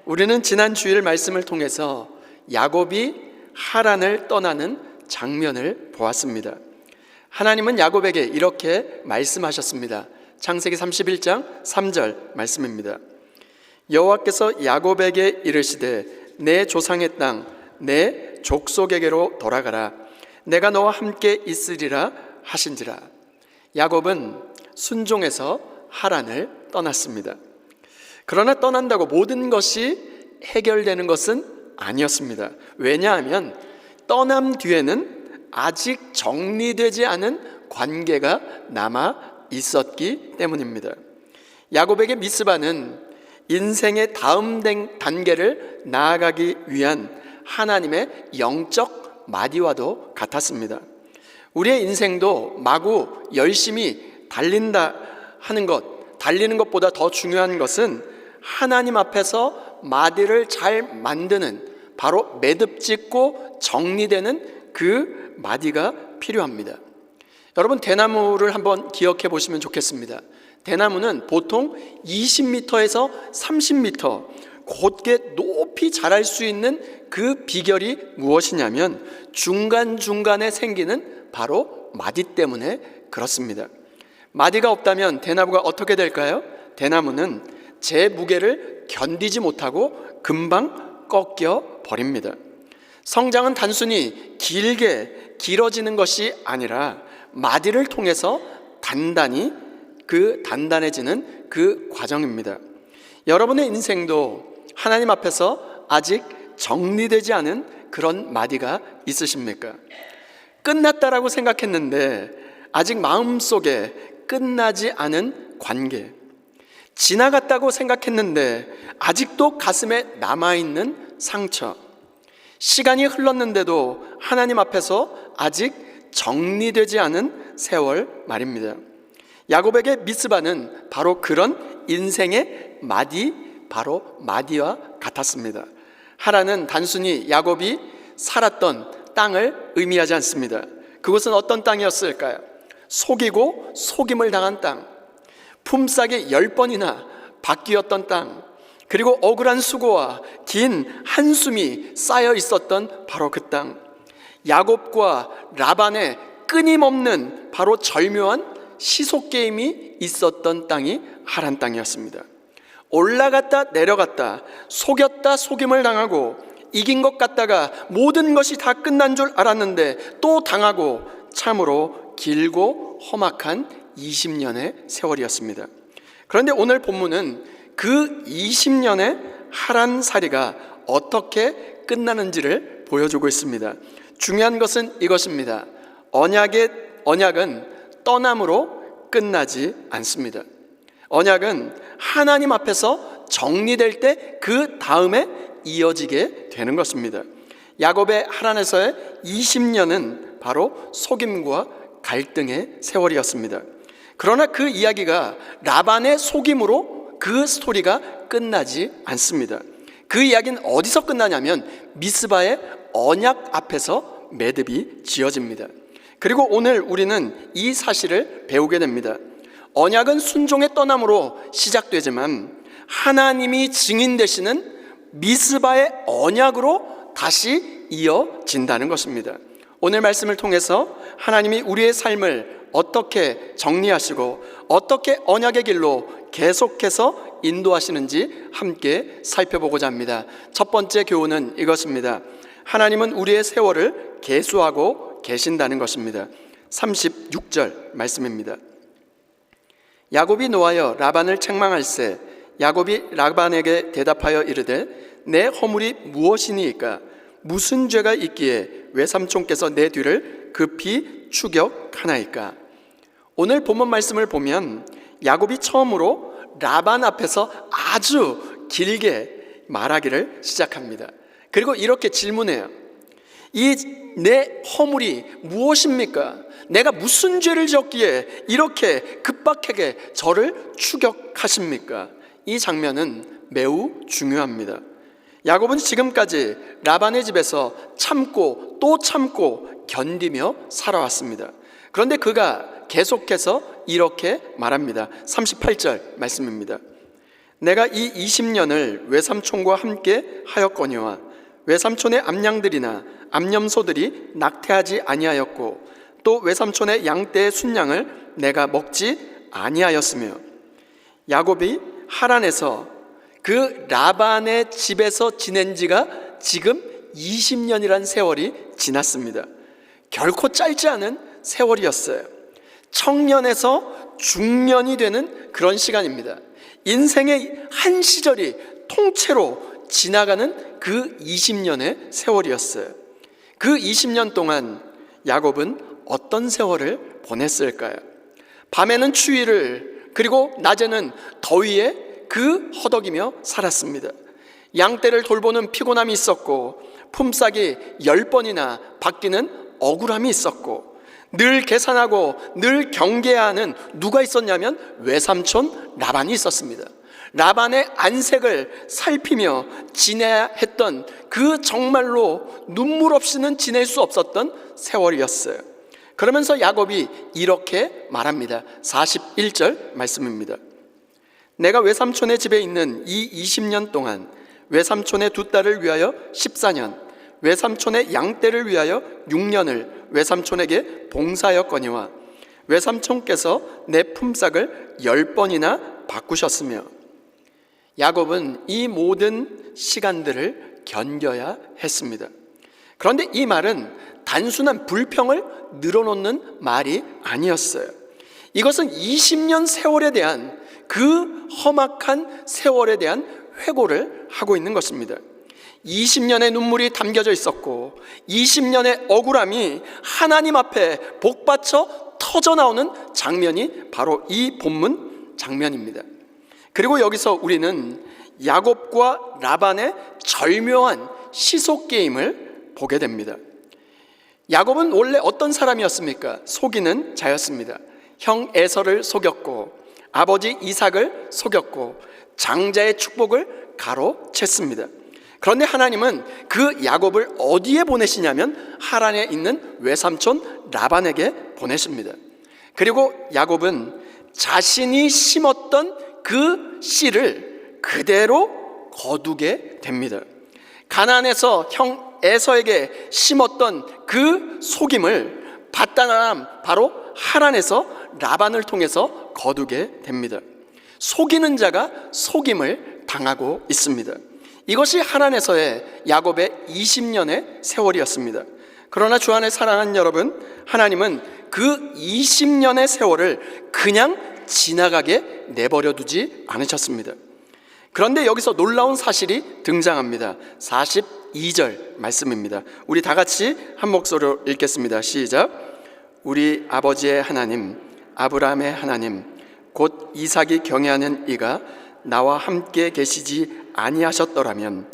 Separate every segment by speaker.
Speaker 1: 우리는 지난 주일 말씀을 통해서 야곱이 하란을 떠나는 장면을 보았습니다. 하나님은 야곱에게 이렇게 말씀하셨습니다. 창세기 31장 3절 말씀입니다. 여호와께서 야곱에게 이르시되 내 조상의 땅 내 족속에게로 돌아가라. 내가 너와 함께 있으리라 하신지라. 야곱은 순종해서 하란을 떠났습니다. 그러나 떠난다고 모든 것이 해결되는 것은 아니었습니다. 왜냐하면 떠남 뒤에는 아직 정리되지 않은 관계가 남아 있었기 때문입니다. 야곱에게 미스바는 인생의 다음 단계를 나아가기 위한 하나님의 영적 마디와도 같았습니다. 우리의 인생도 마구 열심히 달린다 하는 것, 달리는 것보다 더 중요한 것은 하나님 앞에서 마디를 잘 만드는, 바로 매듭 짓고 정리되는 그 마디가 필요합니다. 여러분, 대나무를 한번 기억해 보시면 좋겠습니다. 대나무는 보통 20m에서 30m 곧게 높이 자랄 수 있는 그 비결이 무엇이냐면 중간중간에 생기는 바로 마디 때문에 그렇습니다. 마디가 없다면 대나무가 어떻게 될까요? 대나무는 제 무게를 견디지 못하고 금방 꺾여 버립니다. 성장은 단순히 길어지는 것이 아니라 마디를 통해서 단단해지는 그 과정입니다. 여러분의 인생도 하나님 앞에서 아직 정리되지 않은 그런 마디가 있으십니까? 끝났다라고 생각했는데 아직 마음속에 끝나지 않은 관계, 지나갔다고 생각했는데 아직도 가슴에 남아있는 상처, 시간이 흘렀는데도 하나님 앞에서 아직 정리되지 않은 세월 말입니다. 야곱에게 미스바는 바로 그런 인생의 마디, 바로 마디와 같았습니다. 하란은 단순히 야곱이 살았던 땅을 의미하지 않습니다. 그것은 어떤 땅이었을까요? 속이고 속임을 당한 땅, 품삯이 10번이나 바뀌었던 땅, 그리고 억울한 수고와 긴 한숨이 쌓여 있었던 바로 그 땅, 야곱과 라반의 끊임없는 바로 절묘한 시속게임이 있었던 땅이 하란 땅이었습니다. 올라갔다 내려갔다, 속였다 속임을 당하고, 이긴 것 같다가 모든 것이 다 끝난 줄 알았는데 또 당하고, 참으로 길고 험악한 20년의 세월이었습니다. 그런데 오늘 본문은 그 20년의 하란살이가 어떻게 끝나는지를 보여주고 있습니다. 중요한 것은 이것입니다. 언약은 떠남으로 끝나지 않습니다. 언약은 하나님 앞에서 정리될 때 그 다음에 이어지게 되는 것입니다. 야곱의 하란에서의 20년은 바로 속임과 갈등의 세월이었습니다. 그러나 그 이야기가 라반의 속임으로 그 스토리가 끝나지 않습니다. 그 이야기는 어디서 끝나냐면 미스바의 언약 앞에서 매듭이 지어집니다. 그리고 오늘 우리는 이 사실을 배우게 됩니다. 언약은 순종의 떠남으로 시작되지만 하나님이 증인 되시는 미스바의 언약으로 다시 이어진다는 것입니다. 오늘 말씀을 통해서 하나님이 우리의 삶을 어떻게 정리하시고 어떻게 언약의 길로 계속해서 인도하시는지 함께 살펴보고자 합니다. 첫 번째 교훈은 이것입니다. 하나님은 우리의 세월을 계수하고 계신다는 것입니다. 36절 말씀입니다. 야곱이 노하여 라반을 책망할세 야곱이 라반에게 대답하여 이르되 내 허물이 무엇이니이까? 무슨 죄가 있기에 외삼촌께서 내 뒤를 급히 추격하나이까? 오늘 본문 말씀을 보면 야곱이 처음으로 라반 앞에서 아주 길게 말하기를 시작합니다. 그리고 이렇게 질문해요. 이 내 허물이 무엇입니까? 내가 무슨 죄를 지었기에 이렇게 급박하게 저를 추격하십니까? 이 장면은 매우 중요합니다. 야곱은 지금까지 라반의 집에서 참고 또 참고 견디며 살아왔습니다. 그런데 그가 계속해서 이렇게 말합니다. 38절 말씀입니다. 내가 이 20년을 외삼촌과 함께 하였거니와 외삼촌의 암양들이나 암염소들이 낙태하지 아니하였고 또 외삼촌의 양떼의 순양을 내가 먹지 아니하였으며. 야곱이 하란에서 그 라반의 집에서 지낸 지가 지금 20년이란 세월이 지났습니다. 결코 짧지 않은 세월이었어요. 청년에서 중년이 되는 그런 시간입니다. 인생의 한 시절이 통째로 지나가는 그 20년의 세월이었어요. 그 20년 동안 야곱은 어떤 세월을 보냈을까요? 밤에는 추위를, 그리고 낮에는 더위에 그 허덕이며 살았습니다. 양떼를 돌보는 피곤함이 있었고 품삯이 10번이나 바뀌는 억울함이 있었고 늘 계산하고 늘 경계하는 누가 있었냐면 외삼촌 라반이 있었습니다. 라반의 안색을 살피며 지내야 했던 그 정말로 눈물 없이는 지낼 수 없었던 세월이었어요. 그러면서 야곱이 이렇게 말합니다. 41절 말씀입니다. 내가 외삼촌의 집에 있는 이 20년 동안 외삼촌의 두 딸을 위하여 14년, 외삼촌의 양떼를 위하여 6년을 외삼촌에게 봉사하였거니와 외삼촌께서 내 품삯을 10번이나 바꾸셨으며. 야곱은 이 모든 시간들을 견뎌야 했습니다. 그런데 이 말은 단순한 불평을 늘어놓는 말이 아니었어요. 이것은 20년 세월에 대한 그 험악한 세월에 대한 회고를 하고 있는 것입니다. 20년의 눈물이 담겨져 있었고 20년의 억울함이 하나님 앞에 복받쳐 터져 나오는 장면이 바로 이 본문 장면입니다. 그리고 여기서 우리는 야곱과 라반의 절묘한 시속 게임을 보게 됩니다. 야곱은 원래 어떤 사람이었습니까? 속이는 자였습니다. 형 에서를 속였고 아버지 이삭을 속였고 장자의 축복을 가로챘습니다. 그런데 하나님은 그 야곱을 어디에 보내시냐면 하란에 있는 외삼촌 라반에게 보내십니다. 그리고 야곱은 자신이 심었던 그 씨를 그대로 거두게 됩니다. 가나안에서 형 에서에게 심었던 그 속임을 바다나람 바로 하란에서 라반을 통해서 거두게 됩니다. 속이는 자가 속임을 당하고 있습니다. 이것이 하란에서의 야곱의 20년의 세월이었습니다. 그러나 주 안에 사랑하는 여러분, 하나님은 그 20년의 세월을 그냥 지나가게 내버려 두지 않으셨습니다. 그런데 여기서 놀라운 사실이 등장합니다. 42절 말씀입니다. 우리 다 같이 한 목소리로 읽겠습니다. 시작. 우리 아버지의 하나님, 아브라함의 하나님, 곧 이삭이 경외하는 이가 나와 함께 계시지 아니하셨더라면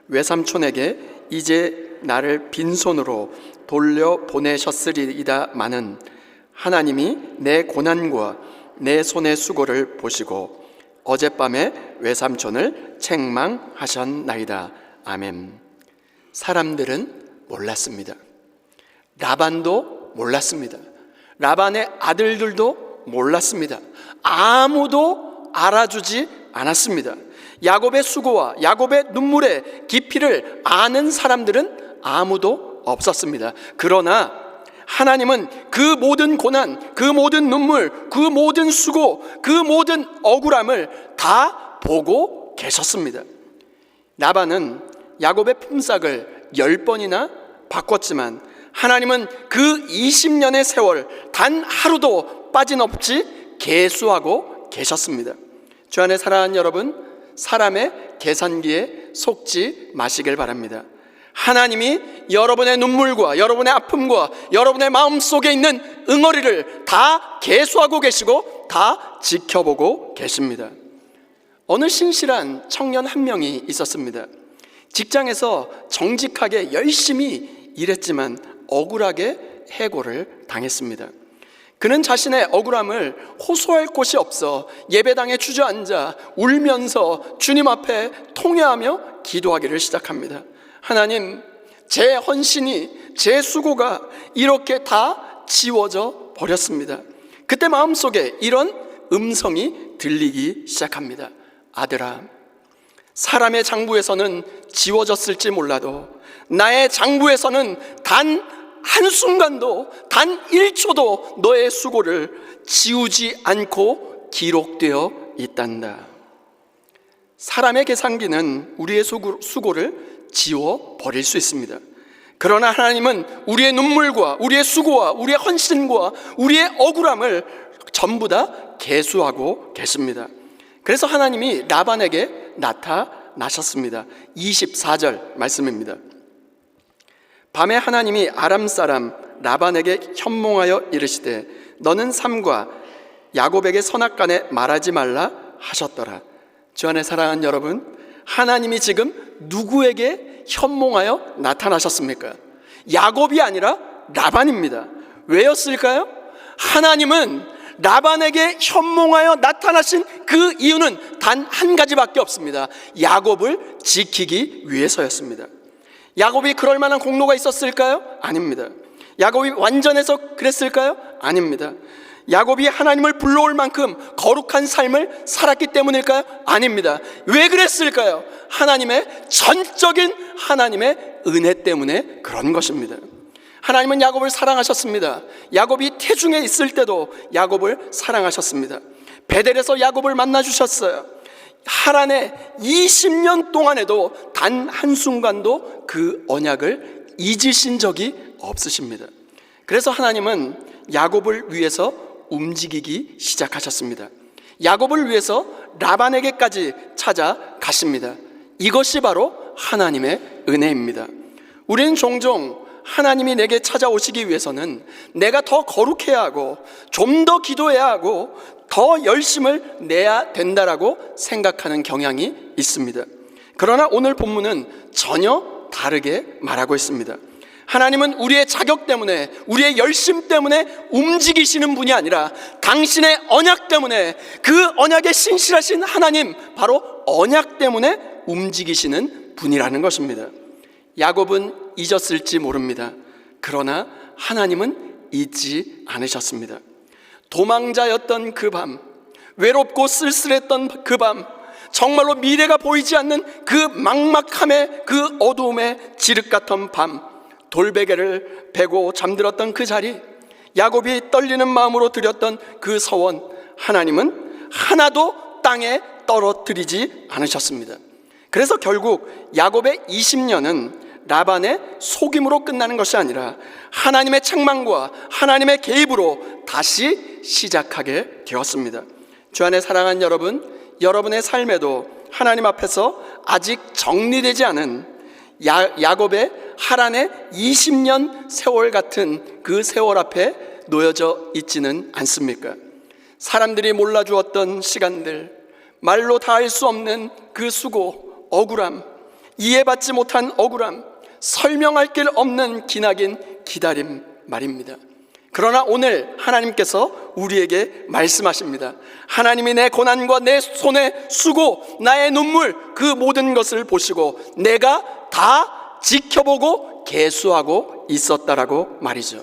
Speaker 1: 외삼촌에게 이제 나를 빈손으로 돌려보내셨으리이다마는 하나님이 내 고난과 내 손의 수고를 보시고 어젯밤에 외삼촌을 책망하셨나이다. 아멘. 사람들은 몰랐습니다. 라반도 몰랐습니다. 라반의 아들들도 몰랐습니다. 아무도 알아주지 않았습니다. 야곱의 수고와 야곱의 눈물의 깊이를 아는 사람들은 아무도 없었습니다. 그러나 하나님은 그 모든 고난, 그 모든 눈물, 그 모든 수고, 그 모든 억울함을 다 보고 계셨습니다. 라반은 야곱의 품삯을 10번이나 바꿨지만 하나님은 그 20년의 세월 단 하루도 빠짐없이 계수하고 계셨습니다. 주 안에 사랑하는 여러분, 사람의 계산기에 속지 마시길 바랍니다. 하나님이 여러분의 눈물과 여러분의 아픔과 여러분의 마음속에 있는 응어리를 다 계수하고 계시고 다 지켜보고 계십니다. 어느 신실한 청년 한 명이 있었습니다. 직장에서 정직하게 열심히 일했지만 억울하게 해고를 당했습니다. 그는 자신의 억울함을 호소할 곳이 없어 예배당에 주저앉아 울면서 주님 앞에 통회하며 기도하기를 시작합니다. 하나님, 제 헌신이, 제 수고가 이렇게 다 지워져 버렸습니다. 그때 마음속에 이런 음성이 들리기 시작합니다. 아들아, 사람의 장부에서는 지워졌을지 몰라도 나의 장부에서는 단 한순간도, 단 1초도 너의 수고를 지우지 않고 기록되어 있단다. 사람의 계산기는 우리의 수고를 지워버릴 수 있습니다. 그러나 하나님은 우리의 눈물과 우리의 수고와 우리의 헌신과 우리의 억울함을 전부 다 계수하고 계십니다. 그래서 하나님이 라반에게 나타나셨습니다. 24절 말씀입니다. 밤에 하나님이 아람 사람 라반에게 현몽하여 이르시되 너는 삼가 야곱에게 선악간에 말하지 말라 하셨더라. 주 안에 사랑하는 여러분, 하나님이 지금 누구에게 현몽하여 나타나셨습니까? 야곱이 아니라 라반입니다. 왜였을까요? 하나님은 라반에게 현몽하여 나타나신 그 이유는 단 한 가지밖에 없습니다. 야곱을 지키기 위해서였습니다. 야곱이 그럴 만한 공로가 있었을까요? 아닙니다. 야곱이 완전해서 그랬을까요? 아닙니다. 야곱이 하나님을 불러올 만큼 거룩한 삶을 살았기 때문일까요? 아닙니다. 왜 그랬을까요? 하나님의 전적인 하나님의 은혜 때문에 그런 것입니다. 하나님은 야곱을 사랑하셨습니다. 야곱이 태중에 있을 때도 야곱을 사랑하셨습니다. 베델에서 야곱을 만나 주셨어요. 하란에 20년 동안에도 단 한순간도 그 언약을 잊으신 적이 없으십니다. 그래서 하나님은 야곱을 위해서 움직이기 시작하셨습니다. 야곱을 위해서 라반에게까지 찾아가십니다. 이것이 바로 하나님의 은혜입니다. 우리는 종종 하나님이 내게 찾아오시기 위해서는 내가 더 거룩해야 하고 좀 더 기도해야 하고 더 열심을 내야 된다라고 생각하는 경향이 있습니다. 그러나 오늘 본문은 전혀 다르게 말하고 있습니다. 하나님은 우리의 자격 때문에, 우리의 열심 때문에 움직이시는 분이 아니라 당신의 언약 때문에, 그 언약에 신실하신 하나님, 바로 언약 때문에 움직이시는 분이라는 것입니다. 야곱은 잊었을지 모릅니다. 그러나 하나님은 잊지 않으셨습니다. 도망자였던 그 밤, 외롭고 쓸쓸했던 그 밤, 정말로 미래가 보이지 않는 그 막막함의, 그 어두움의 지륵 같은 밤, 돌베개를 베고 잠들었던 그 자리, 야곱이 떨리는 마음으로 드렸던 그 서원, 하나님은 하나도 땅에 떨어뜨리지 않으셨습니다. 그래서 결국 야곱의 20년은 라반의 속임으로 끝나는 것이 아니라 하나님의 책망과 하나님의 개입으로 다시 시작하게 되었습니다. 주 안에 사랑하는 여러분, 여러분의 삶에도 하나님 앞에서 아직 정리되지 않은 야곱의 하란의 20년 세월 같은 그 세월 앞에 놓여져 있지는 않습니까? 사람들이 몰라주었던 시간들, 말로 다 할 수 없는 그 수고, 억울함, 이해받지 못한 억울함, 설명할 길 없는 기나긴 기다림 말입니다. 그러나 오늘 하나님께서 우리에게 말씀하십니다. 하나님이 내 고난과 내 손의 수고, 나의 눈물, 그 모든 것을 보시고 내가 다 지켜보고 계수하고 있었다라고 말이죠.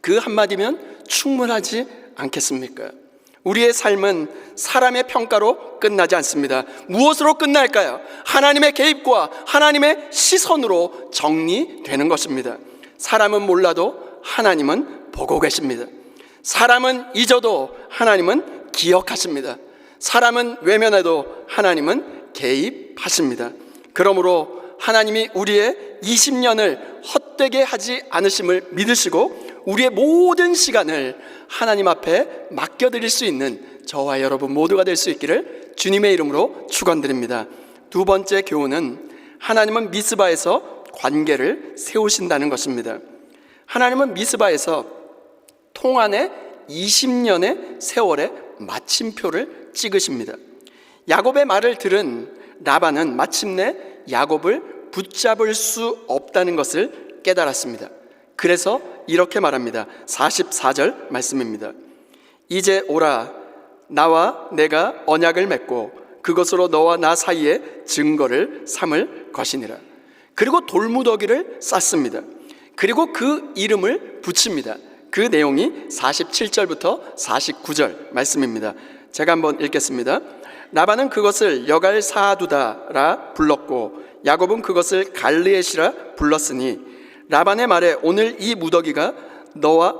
Speaker 1: 그 한마디면 충분하지 않겠습니까? 우리의 삶은 사람의 평가로 끝나지 않습니다. 무엇으로 끝날까요? 하나님의 개입과 하나님의 시선으로 정리되는 것입니다. 사람은 몰라도 하나님은 보고 계십니다. 사람은 잊어도 하나님은 기억하십니다. 사람은 외면해도 하나님은 개입하십니다. 그러므로 하나님이 우리의 20년을 헛되게 하지 않으심을 믿으시고 우리의 모든 시간을 하나님 앞에 맡겨드릴 수 있는 저와 여러분 모두가 될 수 있기를 주님의 이름으로 축원드립니다. 두 번째 교훈은 하나님은 미스바에서 관계를 세우신다는 것입니다. 하나님은 미스바에서 통한의 20년의 세월의 마침표를 찍으십니다. 야곱의 말을 들은 라반은 마침내 야곱을 붙잡을 수 없다는 것을 깨달았습니다. 그래서 이렇게 말합니다. 44절 말씀입니다. 이제 오라, 나와 내가 언약을 맺고 그것으로 너와 나 사이에 증거를 삼을 것이니라. 그리고 돌무더기를 쌓습니다. 그리고 그 이름을 붙입니다. 그 내용이 47절부터 49절 말씀입니다. 제가 한번 읽겠습니다. 라반은 그것을 여갈사두다라 불렀고 야곱은 그것을 갈르엣이라 불렀으니 라반의 말에 오늘 이 무더기가 너와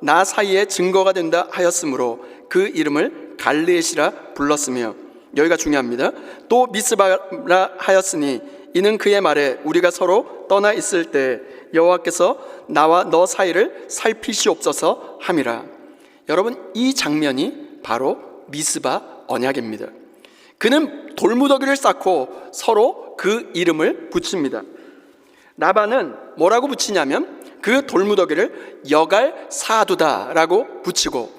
Speaker 1: 나 사이에 증거가 된다 하였으므로 그 이름을 갈르엣이라 불렀으며, 여기가 중요합니다. 또 미스바라 하였으니 이는 그의 말에 우리가 서로 떠나 있을 때 여호와께서 나와 너 사이를 살피시옵소서 함이라. 여러분, 이 장면이 바로 미스바 언약입니다. 그는 돌무더기를 쌓고 서로 그 이름을 붙입니다. 라반은 뭐라고 붙이냐면 그 돌무더기를 여갈사두다라고 붙이고,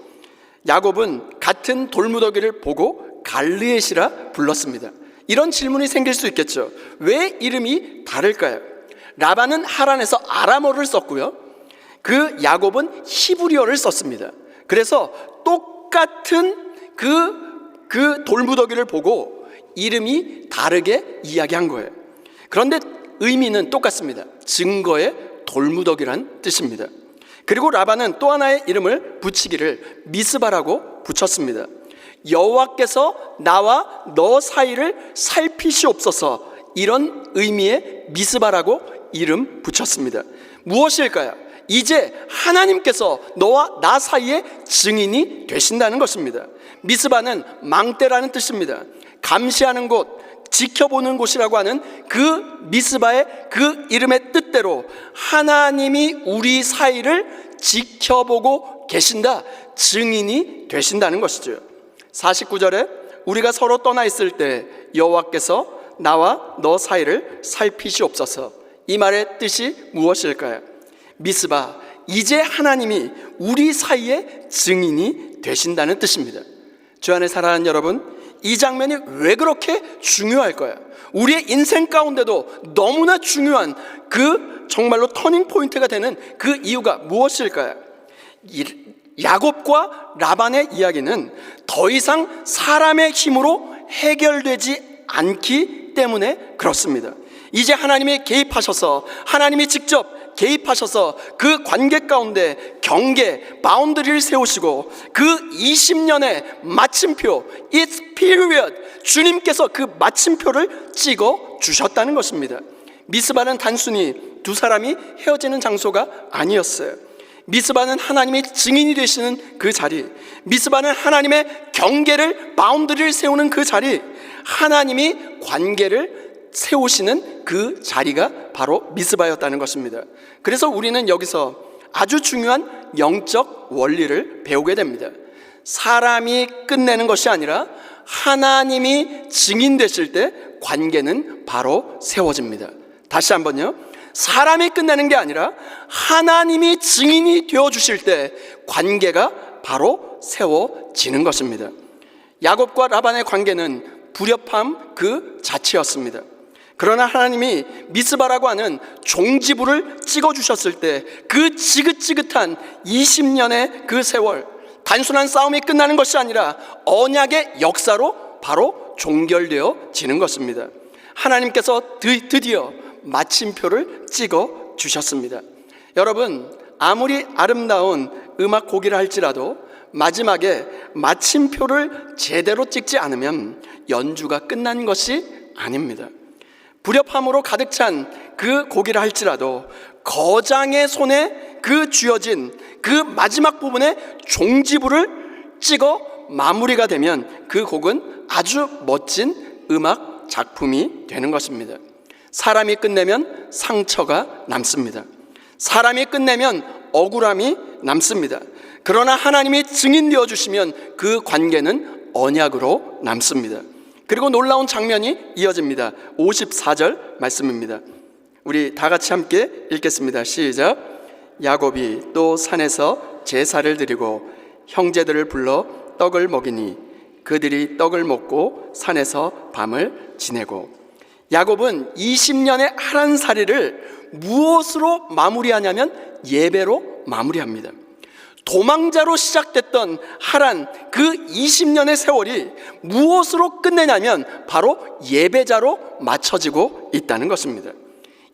Speaker 1: 야곱은 같은 돌무더기를 보고 갈르엣이라 불렀습니다. 이런 질문이 생길 수 있겠죠. 왜 이름이 다를까요? 라반은 하란에서 아람어를 썼고요, 그 야곱은 히브리어를 썼습니다. 그래서 똑같은 그 돌무더기를 보고 이름이 다르게 이야기한 거예요. 그런데 의미는 똑같습니다. 증거의 돌무더기란 뜻입니다. 그리고 라반은 또 하나의 이름을 붙이기를 미스바라고 붙였습니다. 여호와께서 나와 너 사이를 살피시옵소서, 이런 의미의 미스바라고 이름 붙였습니다. 무엇일까요? 이제 하나님께서 너와 나 사이의 증인이 되신다는 것입니다. 미스바는 망대라는 뜻입니다. 감시하는 곳, 지켜보는 곳이라고 하는 그 미스바의 그 이름의 뜻대로 하나님이 우리 사이를 지켜보고 계신다, 증인이 되신다는 것이죠. 49절에 우리가 서로 떠나 있을 때 여호와께서 나와 너 사이를 살피시옵소서, 이 말의 뜻이 무엇일까요? 미스바, 이제 하나님이 우리 사이의 증인이 되신다는 뜻입니다. 주 안에 사랑하는 여러분, 이 장면이 왜 그렇게 중요할까요? 우리의 인생 가운데도 너무나 중요한 그 정말로 터닝 포인트가 되는 그 이유가 무엇일까요? 야곱과 라반의 이야기는 더 이상 사람의 힘으로 해결되지 않기 때문에 그렇습니다. 이제 하나님이 개입하셔서, 하나님이 직접 개입하셔서 그 관계 가운데 경계, 바운드리를 세우시고 그 20년의 마침표, It's period, 주님께서 그 마침표를 찍어 주셨다는 것입니다. 미스바는 단순히 두 사람이 헤어지는 장소가 아니었어요. 미스바는 하나님이 증인이 되시는 그 자리, 미스바는 하나님의 경계를, 바운드리를 세우는 그 자리, 하나님이 관계를 세우시는 그 자리가 바로 미스바였다는 것입니다. 그래서 우리는 여기서 아주 중요한 영적 원리를 배우게 됩니다. 사람이 끝내는 것이 아니라 하나님이 증인 되실 때 관계는 바로 세워집니다. 다시 한번요. 사람이 끝내는 게 아니라 하나님이 증인이 되어주실 때 관계가 바로 세워지는 것입니다. 야곱과 라반의 관계는 불협함 그 자체였습니다. 그러나 하나님이 미스바라고 하는 종지부를 찍어주셨을 때 그 지긋지긋한 20년의 그 세월, 단순한 싸움이 끝나는 것이 아니라 언약의 역사로 바로 종결되어지는 것입니다. 하나님께서 드디어 마침표를 찍어 주셨습니다. 여러분, 아무리 아름다운 음악 곡이라 할지라도 마지막에 마침표를 제대로 찍지 않으면 연주가 끝난 것이 아닙니다. 불협함으로 가득 찬 그 곡이라 할지라도 거장의 손에 그 쥐어진 그 마지막 부분에 종지부를 찍어 마무리가 되면 그 곡은 아주 멋진 음악 작품이 되는 것입니다. 사람이 끝내면 상처가 남습니다. 사람이 끝내면 억울함이 남습니다. 그러나 하나님이 증인되어 주시면 그 관계는 언약으로 남습니다. 그리고 놀라운 장면이 이어집니다. 54절 말씀입니다. 우리 다 같이 함께 읽겠습니다. 시작. 야곱이 또 산에서 제사를 드리고 형제들을 불러 떡을 먹이니 그들이 떡을 먹고 산에서 밤을 지내고. 야곱은 20년의 하란살이를 무엇으로 마무리하냐면 예배로 마무리합니다. 도망자로 시작됐던 하란 그 20년의 세월이 무엇으로 끝내냐면 바로 예배자로 맞춰지고 있다는 것입니다.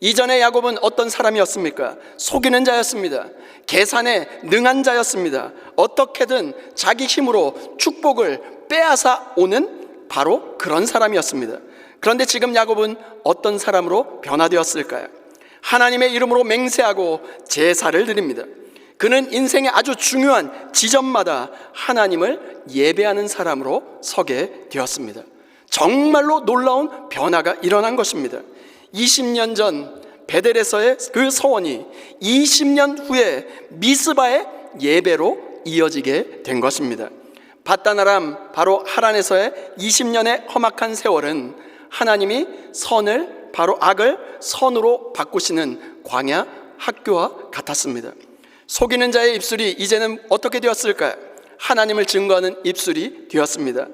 Speaker 1: 이전에 야곱은 어떤 사람이었습니까? 속이는 자였습니다. 계산에 능한 자였습니다. 어떻게든 자기 힘으로 축복을 빼앗아 오는 바로 그런 사람이었습니다. 그런데 지금 야곱은 어떤 사람으로 변화되었을까요? 하나님의 이름으로 맹세하고 제사를 드립니다. 그는 인생의 아주 중요한 지점마다 하나님을 예배하는 사람으로 서게 되었습니다. 정말로 놀라운 변화가 일어난 것입니다. 20년 전 베델에서의 그 서원이 20년 후에 미스바의 예배로 이어지게 된 것입니다. 밧단 아람 바로 하란에서의 20년의 험악한 세월은 하나님이 선을 바로 악을 선으로 바꾸시는 광야 학교와 같았습니다. 속이는 자의 입술이 이제는 어떻게 되었을까요? 하나님을 증거하는 입술이 되었습니다.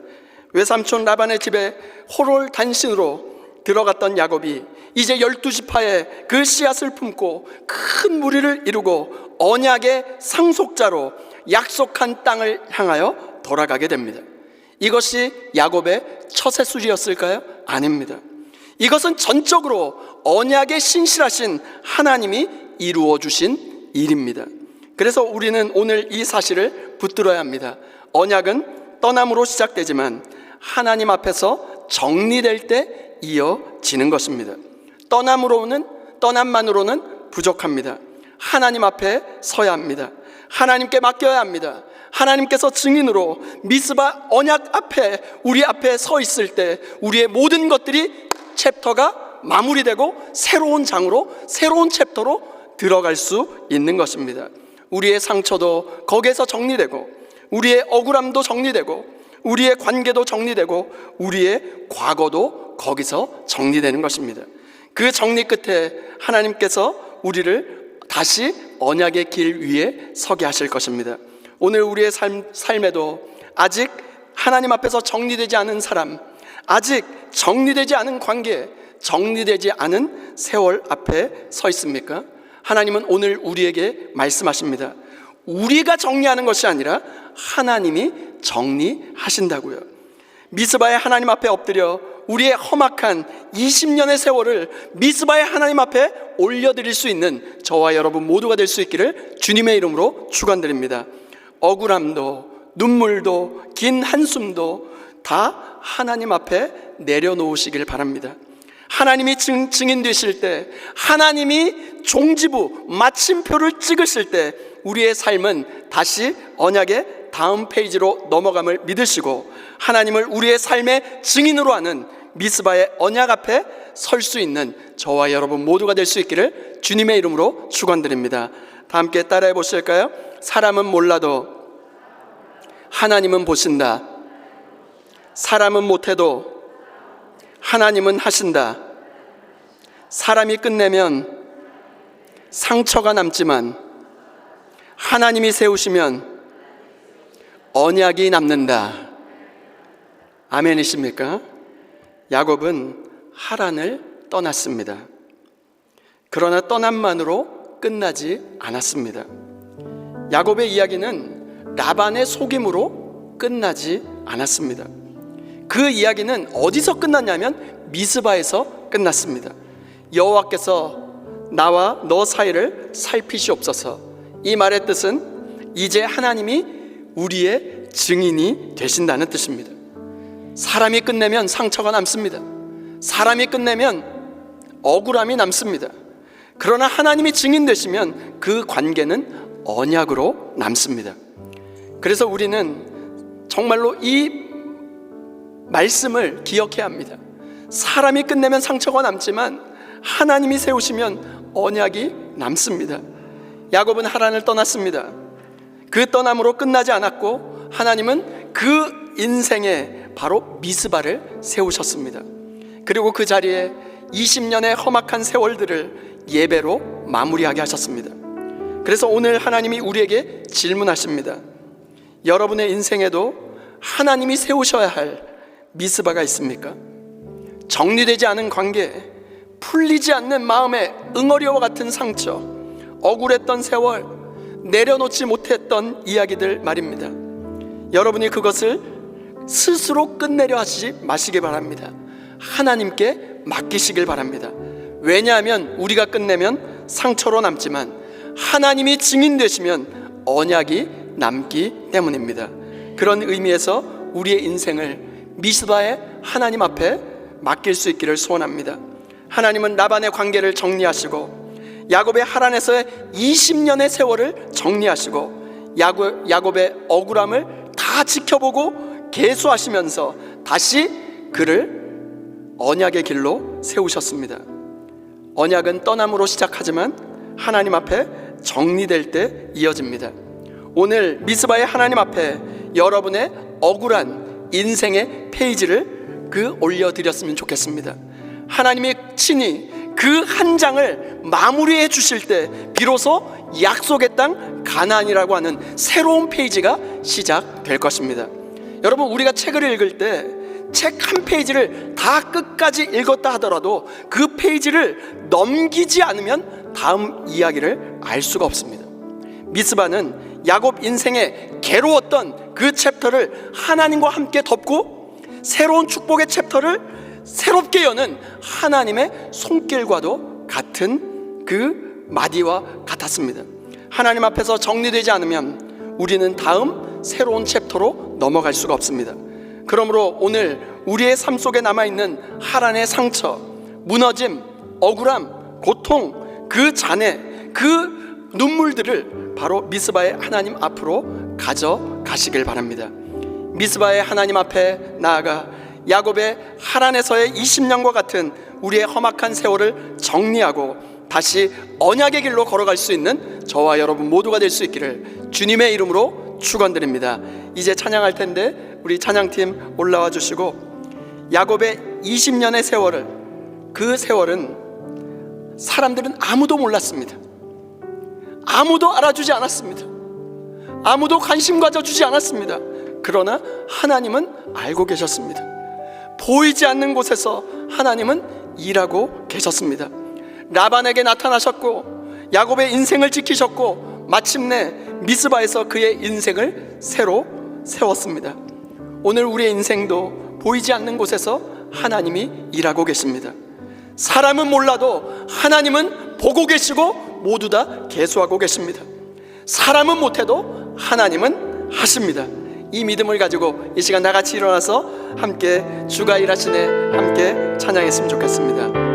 Speaker 1: 외삼촌 라반의 집에 호롤 단신으로 들어갔던 야곱이 이제 12지파의 그 씨앗을 품고 큰 무리를 이루고 언약의 상속자로 약속한 땅을 향하여 돌아가게 됩니다. 이것이 야곱의 처세술이었을까요? 아닙니다. 이것은 전적으로 언약의 신실하신 하나님이 이루어 주신 일입니다. 그래서 우리는 오늘 이 사실을 붙들어야 합니다. 언약은 떠남으로 시작되지만 하나님 앞에서 정리될 때 이어지는 것입니다. 떠남만으로는 부족합니다. 하나님 앞에 서야 합니다. 하나님께 맡겨야 합니다. 하나님께서 증인으로 미스바 언약 앞에 우리 앞에 서 있을 때 우리의 모든 것들이 챕터가 마무리되고 새로운 장으로 새로운 챕터로 들어갈 수 있는 것입니다. 우리의 상처도 거기에서 정리되고 우리의 억울함도 정리되고 우리의 관계도 정리되고 우리의 과거도 거기서 정리되는 것입니다. 그 정리 끝에 하나님께서 우리를 다시 언약의 길 위에 서게 하실 것입니다. 오늘 우리의 삶에도 아직 하나님 앞에서 정리되지 않은 사람, 아직 정리되지 않은 관계, 정리되지 않은 세월 앞에 서 있습니까? 하나님은 오늘 우리에게 말씀하십니다. 우리가 정리하는 것이 아니라 하나님이 정리하신다고요. 미스바의 하나님 앞에 엎드려 우리의 험악한 20년의 세월을 미스바의 하나님 앞에 올려드릴 수 있는 저와 여러분 모두가 될 수 있기를 주님의 이름으로 축원드립니다. 억울함도 눈물도 긴 한숨도 다 하나님 앞에 내려놓으시길 바랍니다. 하나님이 증인 되실 때, 하나님이 종지부 마침표를 찍으실 때 우리의 삶은 다시 언약의 다음 페이지로 넘어감을 믿으시고 하나님을 우리의 삶의 증인으로 하는 미스바의 언약 앞에 설 수 있는 저와 여러분 모두가 될 수 있기를 주님의 이름으로 축원드립니다. 다 함께 따라해 보실까요? 사람은 몰라도 하나님은 보신다. 사람은 못해도 하나님은 하신다. 사람이 끝내면 상처가 남지만 하나님이 세우시면 언약이 남는다. 아멘이십니까? 야곱은 하란을 떠났습니다. 그러나 떠남만으로 끝나지 않았습니다. 야곱의 이야기는 라반의 속임으로 끝나지 않았습니다. 그 이야기는 어디서 끝났냐면 미스바에서 끝났습니다. 여호와께서 나와 너 사이를 살피시옵소서. 이 말의 뜻은 이제 하나님이 우리의 증인이 되신다는 뜻입니다. 사람이 끝내면 상처가 남습니다. 사람이 끝내면 억울함이 남습니다. 그러나 하나님이 증인 되시면 그 관계는 언약으로 남습니다. 그래서 우리는 정말로 이 말씀을 기억해야 합니다. 사람이 끝내면 상처가 남지만 하나님이 세우시면 언약이 남습니다. 야곱은 하란을 떠났습니다. 그 떠남으로 끝나지 않았고 하나님은 그 인생에 바로 미스바를 세우셨습니다. 그리고 그 자리에 20년의 험악한 세월들을 예배로 마무리하게 하셨습니다. 그래서 오늘 하나님이 우리에게 질문하십니다. 여러분의 인생에도 하나님이 세우셔야 할 미스바가 있습니까? 정리되지 않은 관계, 풀리지 않는 마음의 응어리와 같은 상처, 억울했던 세월, 내려놓지 못했던 이야기들 말입니다. 여러분이 그것을 스스로 끝내려 하시지 마시기 바랍니다. 하나님께 맡기시길 바랍니다. 왜냐하면 우리가 끝내면 상처로 남지만 하나님이 증인 되시면 언약이 남기 때문입니다. 그런 의미에서 우리의 인생을 미스바의 하나님 앞에 맡길 수 있기를 소원합니다. 하나님은 라반의 관계를 정리하시고 야곱의 하란에서의 20년의 세월을 정리하시고 야곱의 억울함을 다 지켜보고 계수하시면서 다시 그를 언약의 길로 세우셨습니다. 언약은 떠남으로 시작하지만 하나님 앞에 정리될 때 이어집니다. 오늘 미스바의 하나님 앞에 여러분의 억울한 인생의 페이지를 올려드렸으면 좋겠습니다. 하나님이 친히 그 한 장을 마무리해 주실 때 비로소 약속의 땅 가나안이라고 하는 새로운 페이지가 시작될 것입니다. 여러분, 우리가 책을 읽을 때 책 한 페이지를 다 끝까지 읽었다 하더라도 그 페이지를 넘기지 않으면 다음 이야기를 알 수가 없습니다. 미스바는 야곱 인생의 괴로웠던 그 챕터를 하나님과 함께 덮고 새로운 축복의 챕터를 새롭게 여는 하나님의 손길과도 같은 그 마디와 같았습니다. 하나님 앞에서 정리되지 않으면 우리는 다음 새로운 챕터로 넘어갈 수가 없습니다. 그러므로 오늘 우리의 삶 속에 남아있는 하란의 상처, 무너짐, 억울함, 고통, 그 잔해, 그 눈물들을 바로 미스바의 하나님 앞으로 가져가시길 바랍니다. 미스바의 하나님 앞에 나아가 야곱의 하란에서의 20년과 같은 우리의 험악한 세월을 정리하고 다시 언약의 길로 걸어갈 수 있는 저와 여러분 모두가 될 수 있기를 주님의 이름으로 축원드립니다. 이제 찬양할 텐데 우리 찬양팀 올라와 주시고, 야곱의 20년의 세월을, 그 세월은 사람들은 아무도 몰랐습니다. 아무도 알아주지 않았습니다. 아무도 관심 가져주지 않았습니다. 그러나 하나님은 알고 계셨습니다. 보이지 않는 곳에서 하나님은 일하고 계셨습니다. 라반에게 나타나셨고 야곱의 인생을 지키셨고 마침내 미스바에서 그의 인생을 새로 세웠습니다. 오늘 우리의 인생도 보이지 않는 곳에서 하나님이 일하고 계십니다. 사람은 몰라도 하나님은 보고 계시고 모두 다 계수하고 계십니다. 사람은 못해도 하나님은 하십니다. 이 믿음을 가지고 이 시간 나같이 일어나서 함께 주가 일하시네 함께 찬양했으면 좋겠습니다.